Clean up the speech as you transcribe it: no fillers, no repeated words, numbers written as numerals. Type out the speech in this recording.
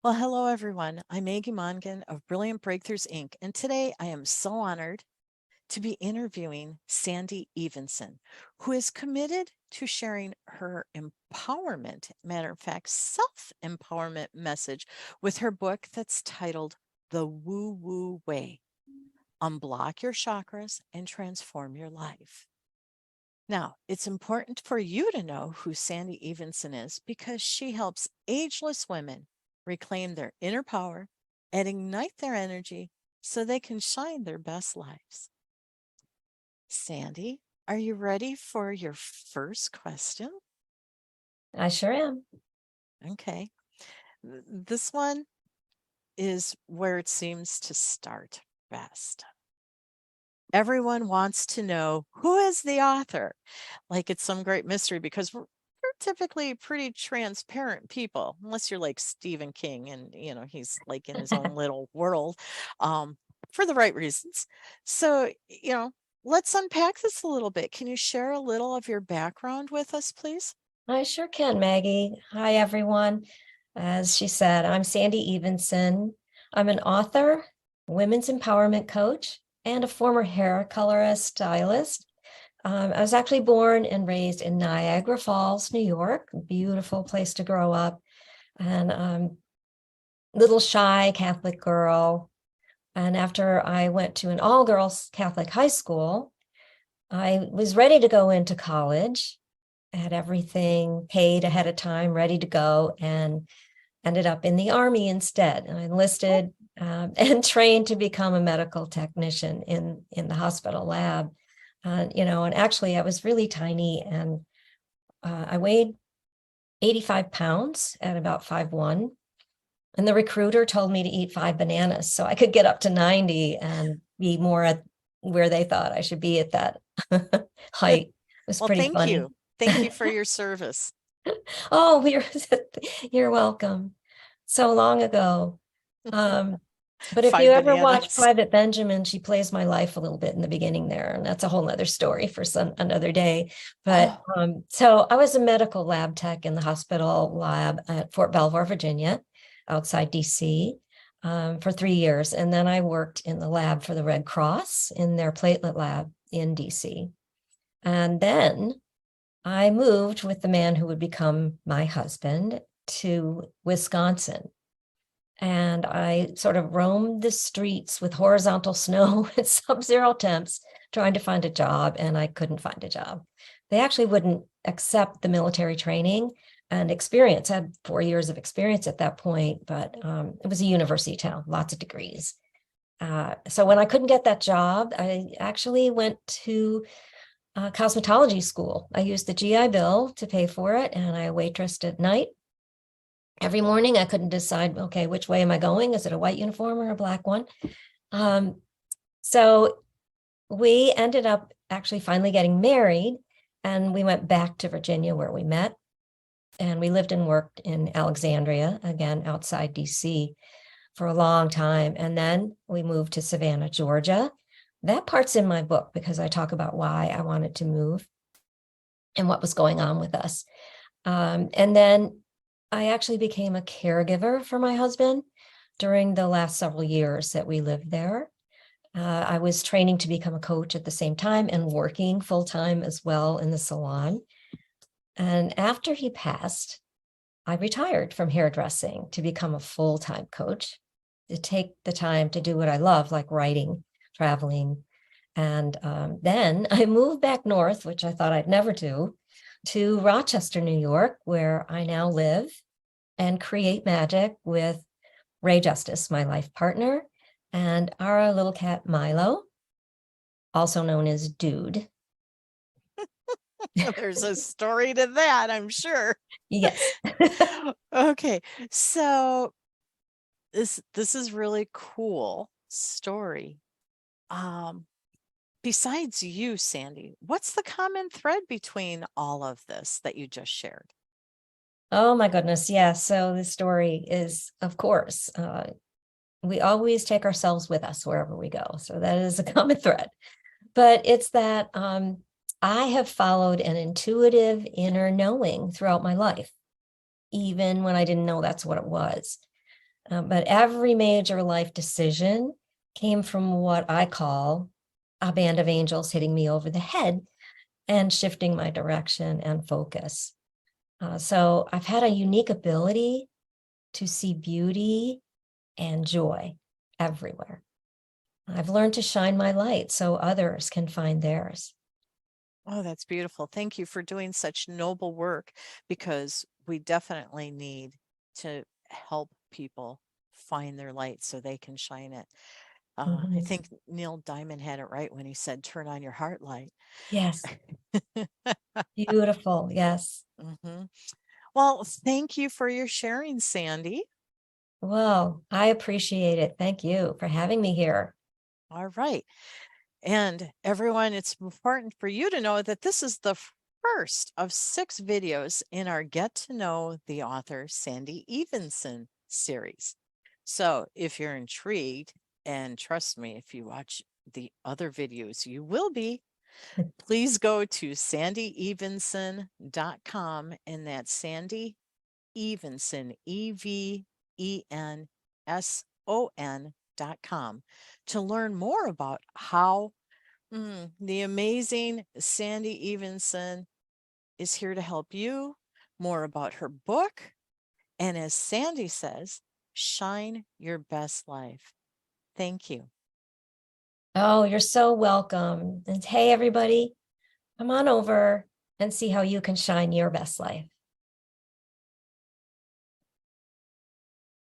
Well, hello everyone. I'm Maggie Mongan of Brilliant Breakthroughs Inc. And today I am so honored to be interviewing Sandy Evenson, who is committed to sharing her empowerment, matter of fact, self-empowerment message with her book that's titled The Woo Woo Way: Unblock Your Chakras and Transform Your Life. Now, it's important for you to know who Sandy Evenson is because she helps ageless women reclaim their inner power and ignite their energy so they can shine their best lives. Sandy, are you ready for your first question? I sure am. Okay. This one is where it seems to start best. Everyone wants to know who is the author, like it's some great mystery because we're typically pretty transparent people, unless you're like Stephen King and he's like in his own little world, um, for the right reasons. So, let's unpack this a little bit. Can you share a little of your background with us, please? I sure can, Maggie. Hi, everyone. As she said, I'm Sandy Evenson. I'm an author, women's empowerment coach, and a former hair colorist stylist. I was actually born and raised in Niagara Falls, New York, a beautiful place to grow up, and little shy Catholic girl. And after I went to an all-girls Catholic high school, I was ready to go into college, had everything paid ahead of time, ready to go, and ended up in the Army instead. And I Oh, enlisted and trained to become a medical technician in the hospital lab. And actually I was really tiny, and I weighed 85 pounds at about 5'1". And the recruiter told me to eat 5 bananas so I could get up to 90 and be more at where they thought I should be at that height. It was well, pretty thank funny. you. Thank you for your service. Oh, you're welcome. So long ago. Um, but if you Five ever watch bananas. Private Benjamin, she plays my life a little bit in the beginning there, and that's a whole nother story for some another day. But Oh, so I was a medical lab tech in the hospital lab at Fort Belvoir, Virginia, outside DC, for 3 years, and then I worked in the lab for the Red Cross in their platelet lab in DC, and then I moved with the man who would become my husband to Wisconsin. And I sort of roamed the streets with horizontal snow at sub-zero temps, trying to find a job, and I couldn't find a job. They actually wouldn't accept the military training and experience. I had 4 years of experience at that point, but it was a university town, lots of degrees. So when I couldn't get that job, I actually went to cosmetology school. I used the GI Bill to pay for it, and I waitressed at night. Every morning, I couldn't decide, okay, which way am I going? Is it a white uniform or a black one? So we ended up actually finally getting married, and we went back to Virginia where we met. And we lived and worked in Alexandria, again, outside DC, for a long time. And then we moved to Savannah, Georgia. That part's in my book because I talk about why I wanted to move and what was going on with us. And then I actually became a caregiver for my husband during the last several years that we lived there. I was training to become a coach at the same time and working full time as well in the salon. And after he passed, I retired from hairdressing to become a full-time coach, to take the time to do what I love, like writing, traveling. And then I moved back north, which I thought I'd never do, to Rochester, New York, where I now live and create magic with Ray Justice, my life partner, and our little cat Milo, also known as Dude. there's a story to that, I'm sure. Yes. Okay, so this is really cool story. Um, Besides you, Sandy, what's the common thread between all of this that you just shared? Oh my goodness. Yeah. So the story is, of course, we always take ourselves with us wherever we go. So that is a common thread. But it's that I have followed an intuitive inner knowing throughout my life, even when I didn't know that's what it was. But every major life decision came from what I call a band of angels hitting me over the head and shifting my direction and focus. So I've had a unique ability to see beauty and joy everywhere. I've learned to shine my light so others can find theirs. Oh, that's beautiful. Thank you for doing such noble work, because we definitely need to help people find their light so they can shine it. I Mhm. think Neil Diamond had it right when he said, turn on your heart light. Yes, beautiful. Yes. hmm Well, thank you for your sharing, Sandy. Well, I appreciate it. Thank you for having me here. All right. And everyone, it's important for you to know that this is the first of 6 videos in our Get to Know the Author Sandy Evenson series. So if you're intrigued, and trust me, if you watch the other videos, you will be, please go to sandyevenson.com, and that's Sandy Evenson, EVENSON.com, to learn more about how the amazing Sandy Evenson is here to help you, more about her book, and as Sandy says, shine your best life. Thank you. Oh, you're so welcome. And hey, everybody, come on over and see how you can shine your best life.